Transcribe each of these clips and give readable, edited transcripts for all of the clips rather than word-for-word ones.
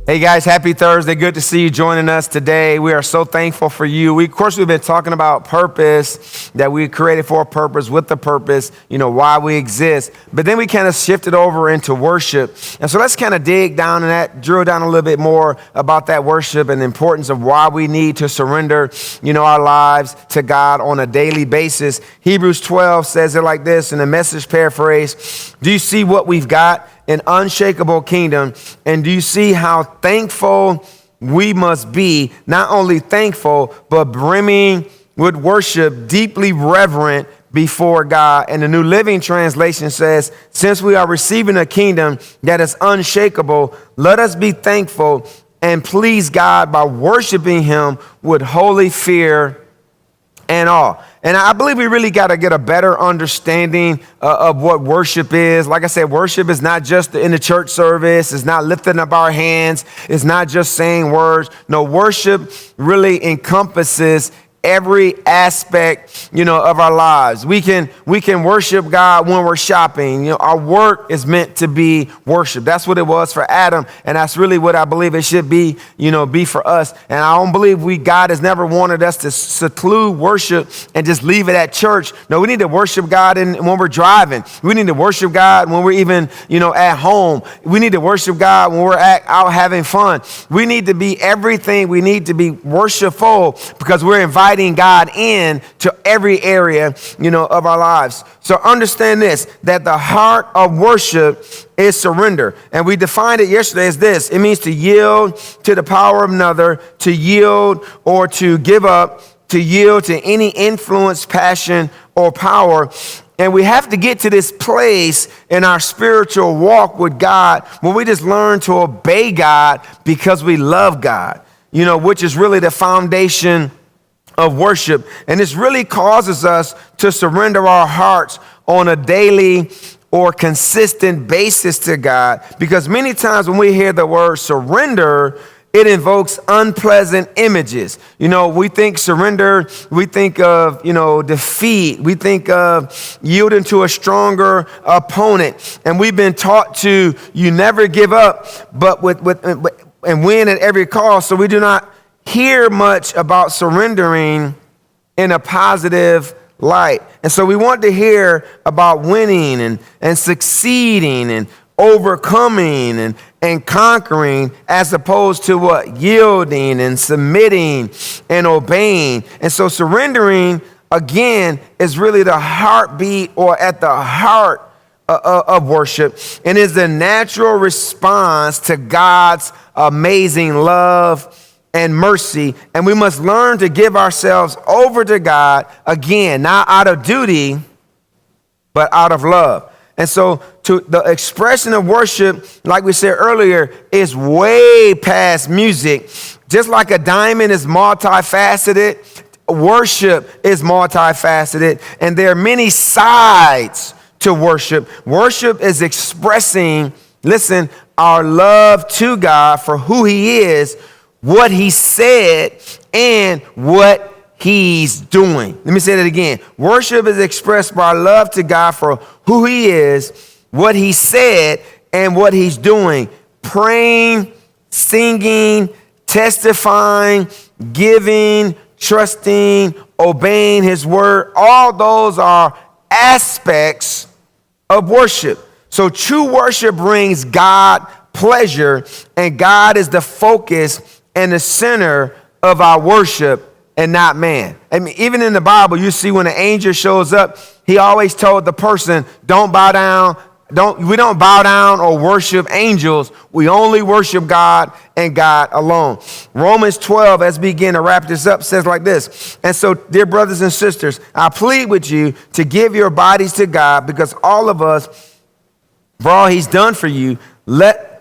Hey guys, happy Thursday. Good to see you joining us today. We are so thankful for you. We've been talking about purpose, that we created for a purpose, with the purpose, why we exist. But then we kind of shifted over into worship. And so let's kind of dig down in that, drill down a little bit more about that worship and the importance of why we need to surrender, our lives to God on a daily basis. Hebrews 12 says it like this in the Message paraphrase. Do you see what we've got? An unshakable kingdom. And do you see how thankful we must be? Not only thankful, but brimming with worship, deeply reverent before God. And the New Living Translation says, since we are receiving a kingdom that is unshakable, let us be thankful and please God by worshiping him with holy fear and awe. And I believe we really got to get a better understanding of what worship is. Like I said, worship is not just in the church service. It's not lifting up our hands. It's not just saying words. No, worship really encompasses every aspect, of our lives. We can worship God when we're shopping. Our work is meant to be worship. That's what it was for Adam, and that's really what I believe it should be, be for us. And I don't believe God has never wanted us to seclude worship and just leave it at church. No, we need to worship God when we're driving. We need to worship God when we're even, at home. We need to worship God when we're out having fun. We need to be everything. We need to be worshipful because we're inviting God in to every area, of our lives. So understand this, that the heart of worship is surrender. And we defined it yesterday as this. It means to yield to the power of another, to yield or to give up, to yield to any influence, passion, or power. And we have to get to this place in our spiritual walk with God when we just learn to obey God because we love God, which is really the foundation of worship. And this really causes us to surrender our hearts on a daily or consistent basis to God, because many times when we hear the word surrender, it invokes unpleasant images. We think surrender, we think of, defeat, we think of yielding to a stronger opponent. And we've been taught to, you never give up, but and win at every cost. So we do not hear much about surrendering in a positive light. And so we want to hear about winning and succeeding and overcoming and conquering, as opposed to what? Yielding and submitting and obeying. And so surrendering, again, is really the heartbeat or at the heart of worship, and is the natural response to God's amazing love and mercy. And we must learn to give ourselves over to God, again, not out of duty, but out of love. And so to the expression of worship, like we said earlier, is way past music. Just like a diamond is multifaceted, worship is multifaceted, and there are many sides to worship. Worship is expressing, listen, our love to God for who he is, what he said, and what he's doing. Let me say that again. Worship is expressed by love to God for who he is, what he said, and what he's doing. Praying, singing, testifying, giving, trusting, obeying his word. All those are aspects of worship. So true worship brings God pleasure, and God is the focus and the center of our worship, and not man. I mean, even in the Bible, you see when an angel shows up, he always told the person, don't bow down. We don't bow down or worship angels. We only worship God and God alone. Romans 12, as we begin to wrap this up, says like this. And so, dear brothers and sisters, I plead with you to give your bodies to God, because all of us, for all he's done for you,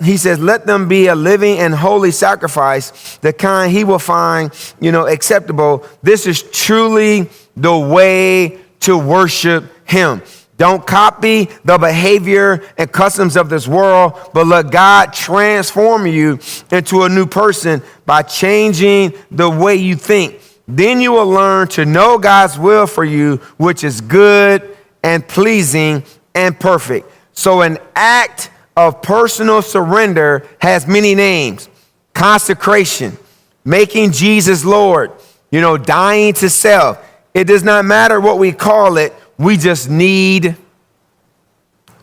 he says, let them be a living and holy sacrifice, the kind he will find, acceptable. This is truly the way to worship him. Don't copy the behavior and customs of this world, but let God transform you into a new person by changing the way you think. Then you will learn to know God's will for you, which is good and pleasing and perfect. So an act of personal surrender has many names. consecration, making Jesus Lord, dying to self. It does not matter what we call it. We just need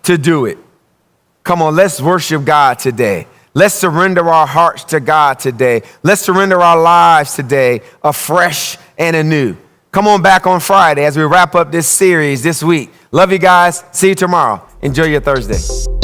to do it. Come on, let's worship God today. Let's surrender our hearts to God today. Let's surrender our lives today afresh and anew. Come on back on Friday as we wrap up this series this week. Love you guys. See you tomorrow. Enjoy your Thursday.